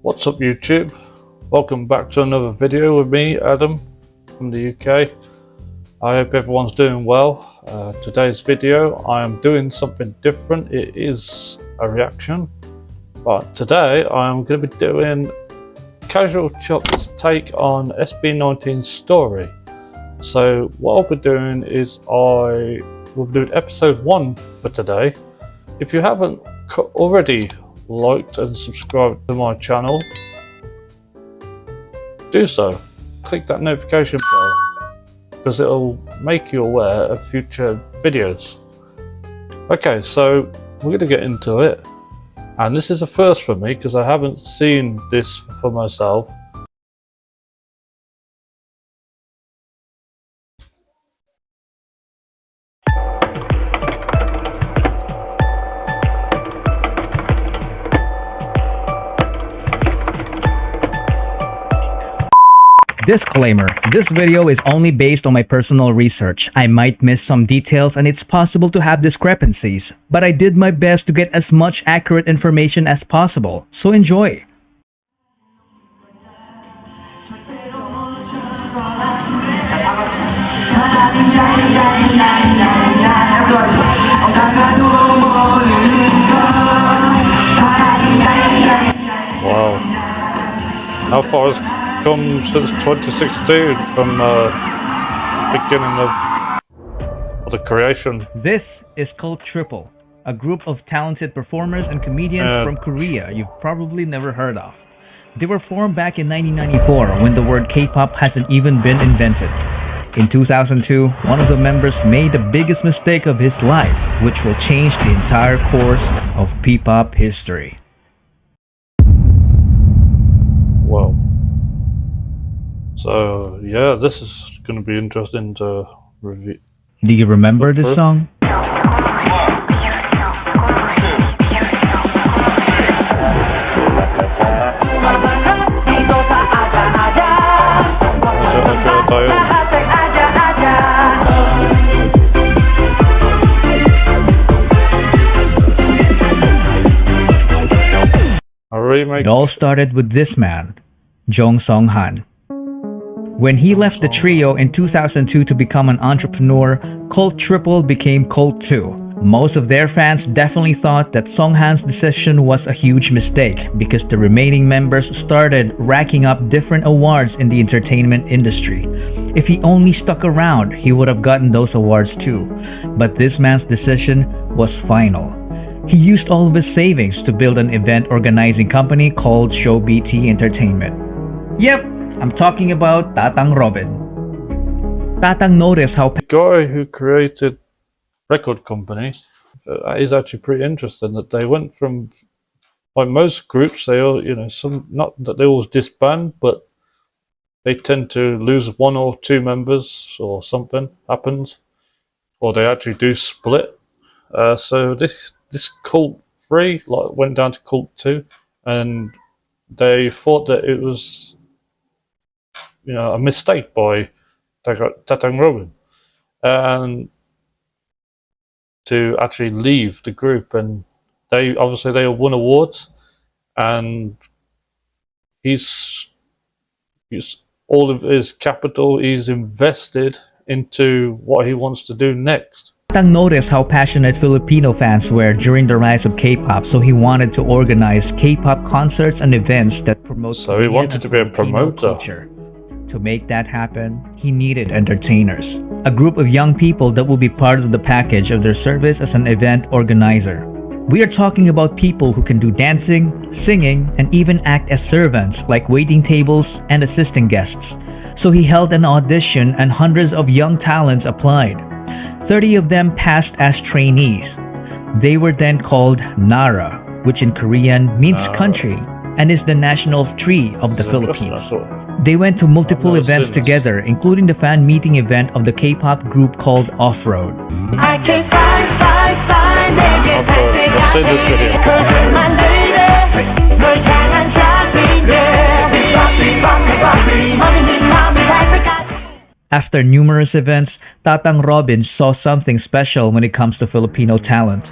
What's up YouTube? Welcome back to another video with me, Adam, from the UK. I hope everyone's doing well. Today's video I am doing something different. It is a reaction, but today I am going to be doing CashualChuck's take on SB19's story. So what I'll be doing is I will do episode 1 for today. If you haven't already liked and subscribed to my channel, do so. Click that notification bell because it'll make you aware of future videos. Okay, so we're going to get into it, and this is a first for me because I haven't seen this for myself. Disclaimer, this video is only based on my personal research. I might miss some details and it's possible to have discrepancies, but I did my best to get as much accurate information as possible, so enjoy! Wow. How far has come since 2016 from the beginning of the creation? This is called Triple, a group of talented performers and comedians from Korea you've probably never heard of. They were formed back in 1994 when the word K-pop hasn't even been invented. In 2002, one of the members made the biggest mistake of his life, which will change the entire course of P-pop history. Wow. So yeah, this is going to be interesting to review. Do you remember this song? It all started with this man, Jong Song-han. When he left the trio in 2002 to become an entrepreneur, Cult Triple became Cult 2. Most of their fans definitely thought that Song-han's decision was a huge mistake because the remaining members started racking up different awards in the entertainment industry. If he only stuck around, he would have gotten those awards too. But this man's decision was final. He used all of his savings to build an event organizing company called ShowBT Entertainment. Yep, I'm talking about Tatang Robin. Tatang noticed how the guy who created record company is actually pretty interesting. That they went from, like most groups, they all, some, not that they always disband, but they tend to lose 1 or 2 members or something happens, or they actually do split. So this Cult 3 went down to Cult 2, and they thought that it was a mistake by Tatang Robin, and to actually leave the group. And they won awards, and he's all of his capital he's invested into what he wants to do next. Tatang noticed how passionate Filipino fans were during the rise of K-pop, so he wanted to organize K-pop concerts and events that promote. So he wanted to be a promoter. Culture. To make that happen, he needed entertainers, a group of young people that will be part of the package of their service as an event organizer. We are talking about people who can do dancing, singing, and even act as servants like waiting tables and assisting guests. So he held an audition and hundreds of young talents applied. 30 of them passed as trainees. They were then called Nara, which in Korean means country and is the national tree of the Philippines. They went to multiple events together, including the fan meeting event of the K-pop group called Off-Road. I've seen this video. After numerous events, Tatang Robin saw something special when it comes to Filipino talent.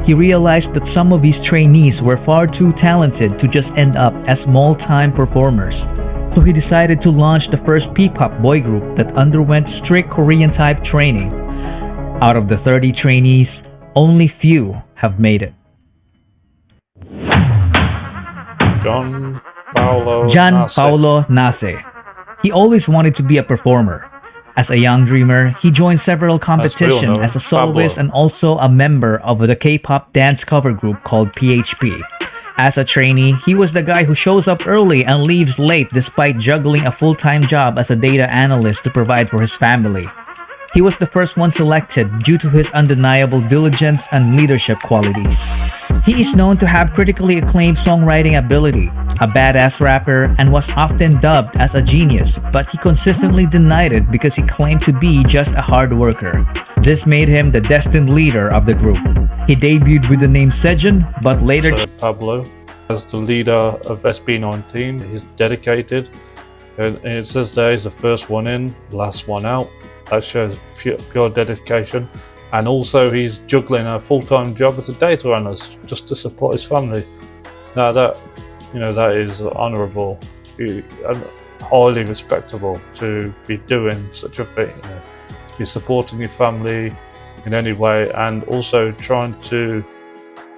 He realized that some of his trainees were far too talented to just end up as small-time performers. So he decided to launch the first P-pop boy group that underwent strict Korean-type training. Out of the 30 trainees, only few have made it. John Paulo Gian Nase. Paolo Nase. He always wanted to be a performer. As a young dreamer, he joined several competitions as a soloist and also a member of the K-pop dance cover group called PHP. As a trainee, he was the guy who shows up early and leaves late despite juggling a full-time job as a data analyst to provide for his family. He was the first one selected due to his undeniable diligence and leadership qualities. He is known to have critically acclaimed songwriting ability, a badass rapper, and was often dubbed as a genius, but he consistently denied it because he claimed to be just a hard worker. This made him the destined leader of the group. He debuted with the name Sejun, but later... So Pablo, as the leader of SB19, he's dedicated. And it says there he's the first one in, last one out. That shows pure dedication. And also he's juggling a full-time job as a data analyst just to support his family. Now that is honourable and highly respectable to be doing such a thing. To be supporting your family in any way and also trying to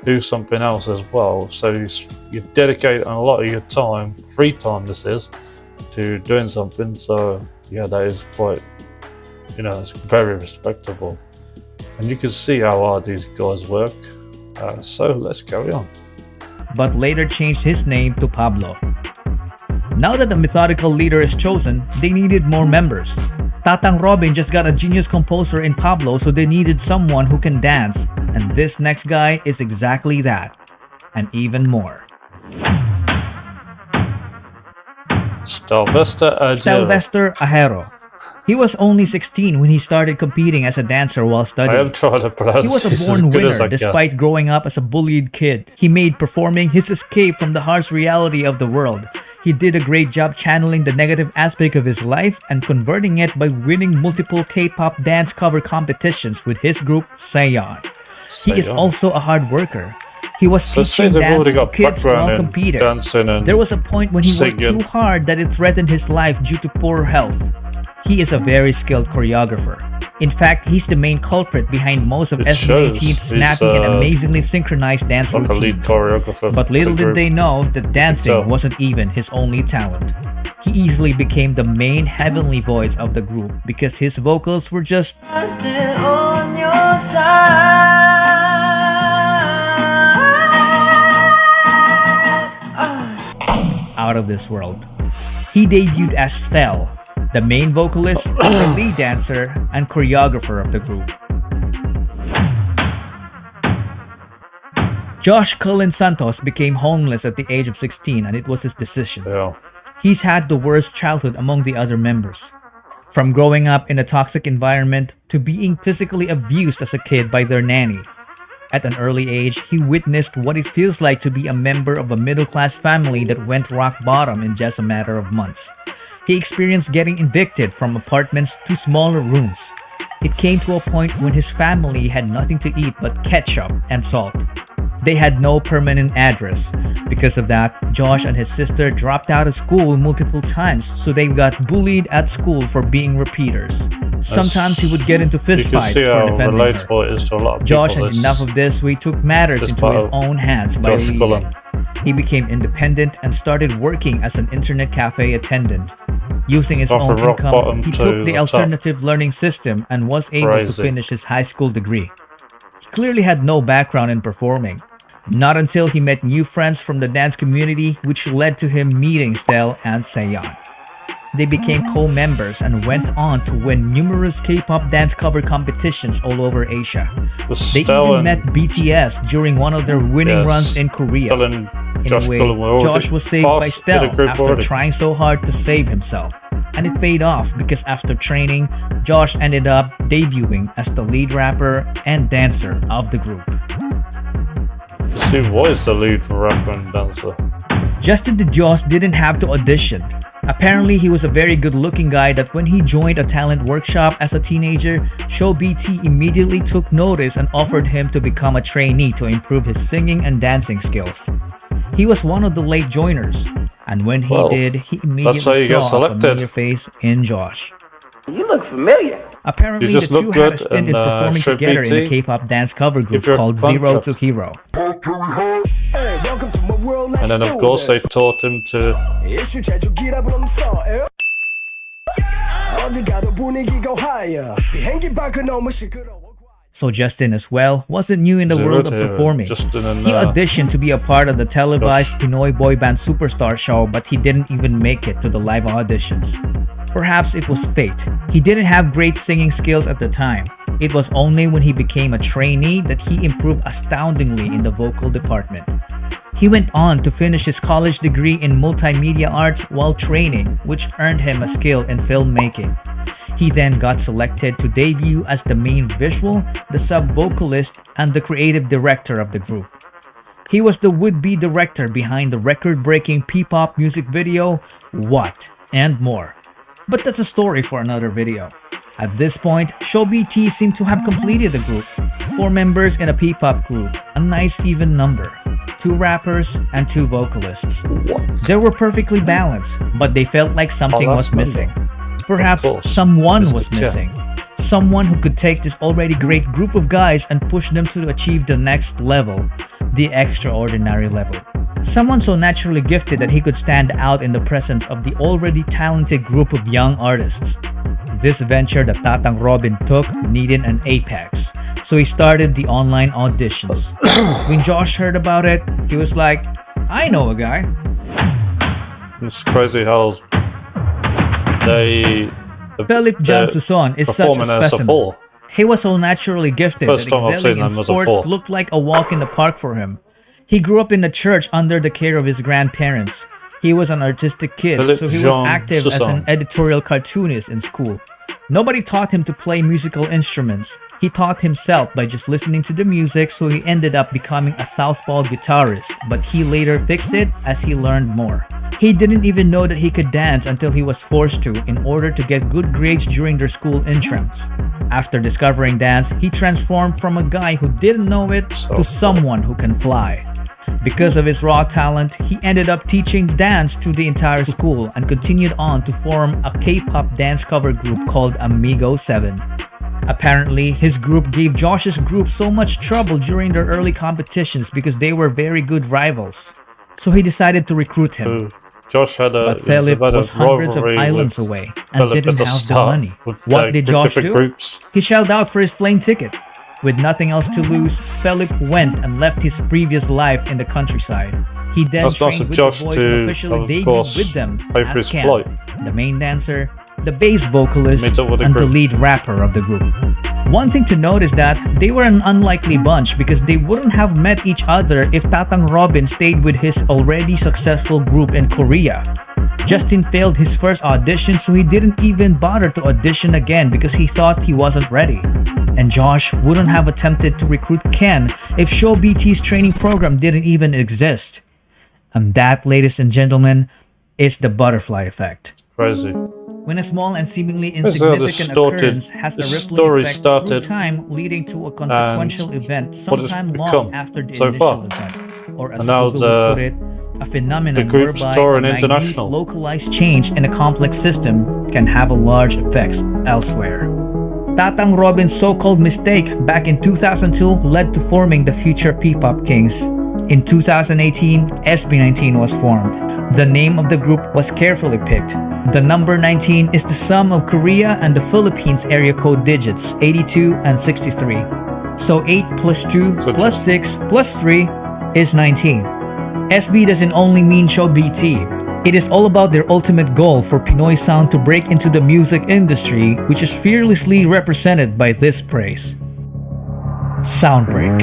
do something else as well. So you dedicate a lot of your time, free time this is, to doing something. So yeah, that is quite, it's very respectable. And you can see how hard these guys work. So let's carry on. But later changed his name to Pablo. Now that the methodical leader is chosen, they needed more members. Tatang Robin just got a genius composer in Pablo, so they needed someone who can dance. And this next guy is exactly that. And even more. Stelvester Ahero. He was only 16 when he started competing as a dancer while studying. I am trying to pronounce. He was a born winner despite growing up as a bullied kid. He made performing his escape from the harsh reality of the world. He did a great job channeling the negative aspect of his life and converting it by winning multiple K-pop dance cover competitions with his group Sayon. He is also a hard worker. He was teaching dance to kids while competing. There was a point when he worked too hard that it threatened his life due to poor health. He is a very skilled choreographer. In fact, he's the main culprit behind most of SB19's snappy and amazingly synchronized dance routines. Like a lead choreographer. But little did they know that dancing wasn't even his only talent. He easily became the main heavenly voice of the group because his vocals were just on your side. Out of this world. He debuted as Stell, the main vocalist, the lead dancer, and choreographer of the group. Josh Cullen Santos became homeless at the age of 16, and it was his decision. Yeah. He's had the worst childhood among the other members. From growing up in a toxic environment to being physically abused as a kid by their nanny. At an early age, he witnessed what it feels like to be a member of a middle-class family that went rock bottom in just a matter of months. He experienced getting evicted from apartments to smaller rooms. It came to a point when his family had nothing to eat but ketchup and salt. They had no permanent address. Because of that, Josh and his sister dropped out of school multiple times, so they got bullied at school for being repeaters. Sometimes he would get into fistfights for defending her. Josh had enough of this, so he took matters into his own hands by leaving. He became independent and started working as an internet cafe attendant. Using his own income, he took the alternative learning system and was able to finish his high school degree. He clearly had no background in performing. Not until he met new friends from the dance community, which led to him meeting Stell and Sayon. They became co-members and went on to win numerous K-pop dance cover competitions all over Asia. They even met BTS during one of their winning runs in Korea. In a way, Josh was saved by Stell after trying so hard to save himself. And it paid off because after training, Josh ended up debuting as the lead rapper and dancer of the group. Who was the lead rapper and dancer? Justin DeJoss didn't have to audition. Apparently, he was a very good-looking guy that when he joined a talent workshop as a teenager, ShowBT immediately took notice and offered him to become a trainee to improve his singing and dancing skills. He was one of the late joiners, and when he did, he immediately saw a familiar face in Josh. You look familiar. Apparently, the two had a stint in performing together in a K-pop dance cover group called Zero to Hero. And then, of course, they taught him to... So Justin as well wasn't new in the world of performing. He auditioned to be a part of the televised Pinoy boy band Superstar show, but he didn't even make it to the live auditions. Perhaps it was fate. He didn't have great singing skills at the time. It was only when he became a trainee that he improved astoundingly in the vocal department. He went on to finish his college degree in multimedia arts while training, which earned him a skill in filmmaking. He then got selected to debut as the main visual, the sub-vocalist, and the creative director of the group. He was the would-be director behind the record-breaking P-pop music video, What, and more. But that's a story for another video. At this point, ShowBT seemed to have completed the group. 4 members in a P-pop group, a nice even number. 2 rappers and 2 vocalists. They were perfectly balanced, but they felt like something was missing. Perhaps someone was missing. Someone who could take this already great group of guys and push them to achieve the next level, the extraordinary level. Someone so naturally gifted that he could stand out in the presence of the already talented group of young artists. This venture that Tatang Robin took needed an apex, so he started the online auditions. When Josh heard about it, he was like, I know a guy. It's crazy how Philip Jansuson is such a specimen. He was so naturally gifted that excelling in sports looked like a walk in the park for him. He grew up in the church under the care of his grandparents. He was an artistic kid, so he was active as an editorial cartoonist in school. Nobody taught him to play musical instruments. He taught himself by just listening to the music, so he ended up becoming a southpaw guitarist, but he later fixed it as he learned more. He didn't even know that he could dance until he was forced to in order to get good grades during their school intrams. After discovering dance, he transformed from a guy who didn't know it to someone who can fly. Because of his raw talent, he ended up teaching dance to the entire school and continued on to form a K-pop dance cover group called Amigo 7. Apparently, his group gave Josh's group so much trouble during their early competitions because they were very good rivals. So he decided to recruit him. Josh had a but Philip was hundreds of islands away and didn't have the money. What did Josh do? He shelled out for his plane ticket. With nothing else to lose, Philip went and left his previous life in the countryside. He then trained with Josh the boys and officially debuted with them as camp, the main dancer, the bass vocalist, and the lead rapper of the group. One thing to note is that they were an unlikely bunch because they wouldn't have met each other if Tatang Robin stayed with his already successful group in Korea. Justin failed his first audition, so he didn't even bother to audition again because he thought he wasn't ready. And Josh wouldn't have attempted to recruit Ken if ShowBT's training program didn't even exist. And that, ladies and gentlemen, is the butterfly effect. Crazy. When a small and seemingly insignificant occurrence has a rippling effect through time, leading to a consequential event sometime long after the initial event, or as Google would put it, a phenomenon whereby a minute localized change in a complex system can have a large effect elsewhere. Tatang Robin's so-called mistake back in 2002 led to forming the future P-pop Kings. In 2018, SB19 was formed. The name of the group was carefully picked. The number 19 is the sum of Korea and the Philippines area code digits 82 and 63. So 8 plus 2 plus 6 plus 3 is 19. SB doesn't only mean ShowBT. It is all about their ultimate goal for Pinoy sound to break into the music industry, which is fearlessly represented by this praise. Soundbreak.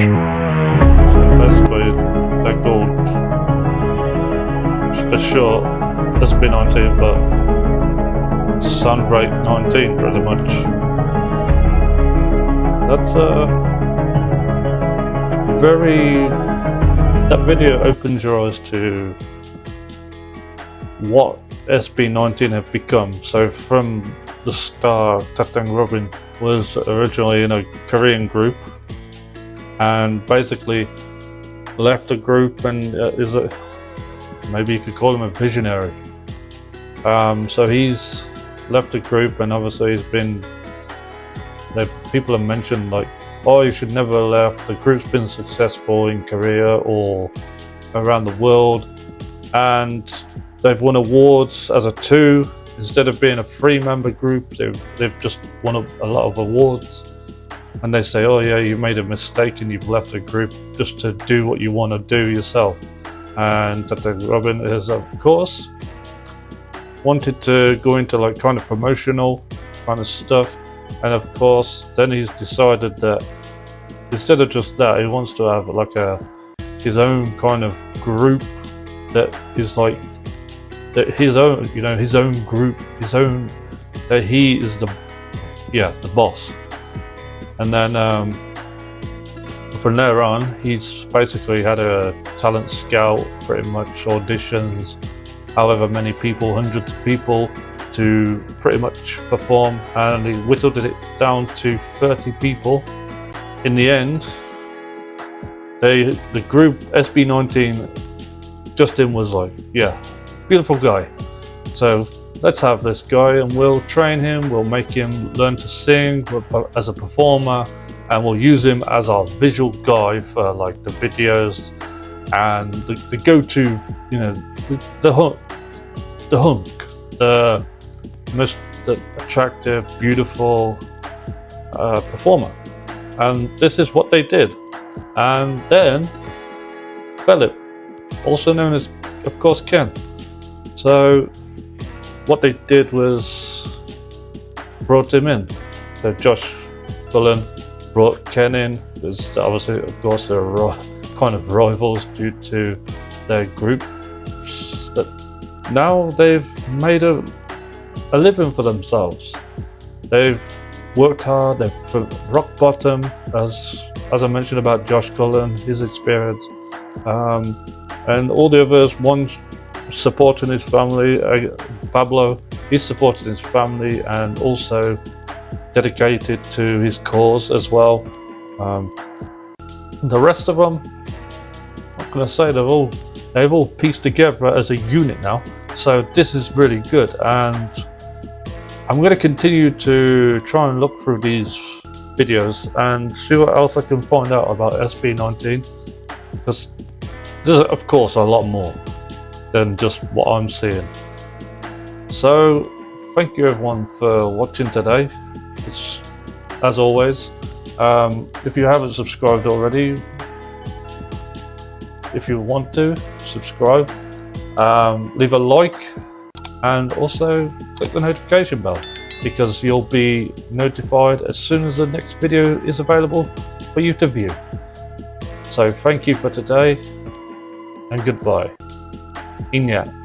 So basically, they're called, for sure, SB19, but Soundbreak 19 pretty much. That's that video opens your eyes to what SB19 have become. So from the start, Tatang Robin was originally in a Korean group and basically left the group and is a, maybe you could call him a visionary. So he's left the group, and obviously he's been, people have mentioned like, oh, you should never have left. The group's been successful in Korea or around the world, and they've won awards as a 2 instead of being a 3-member group. They've just won a lot of awards, and they say, oh yeah, you made a mistake and you've left the group just to do what you want to do yourself. And Tatang Robin has, of course, wanted to go into like kind of promotional kind of stuff, and of course then he's decided that instead of just that, he wants to have like his own kind of group that is like his own, you know, his own group, his own, that he is the boss. And then from there on, he's basically had a talent scout, pretty much auditions, however many people, hundreds of people, to pretty much perform, and he whittled it down to 30 people. In the end, the group SB19, Justin was like, yeah, beautiful guy, so let's have this guy and we'll train him, we'll make him learn to sing as a performer, and we'll use him as our visual guy for like the videos and the go-to, you know, the hunk, the most attractive, beautiful performer. And this is what they did. And then Philip, also known as, of course, Ken. So what they did was brought him in. So Josh Bullen brought Ken in, because obviously, of course, they're kind of rivals due to their group. But now they've made a living for themselves. They've worked hard, they've from rock bottom, as I mentioned about Josh Cullen, his experience, and all the others, one supporting his family, Pablo, he's supporting his family and also dedicated to his cause as well. The rest of them, I'm gonna say they've all pieced together as a unit now, so this is really good, and I'm going to continue to try and look through these videos and see what else I can find out about SB19, because there's of course a lot more than just what I'm seeing. So thank you everyone for watching today. It's, as always, if you haven't subscribed already, if you want to subscribe, leave a like, and also click the notification bell, because you'll be notified as soon as the next video is available for you to view. So thank you for today, and goodbye. Inyan.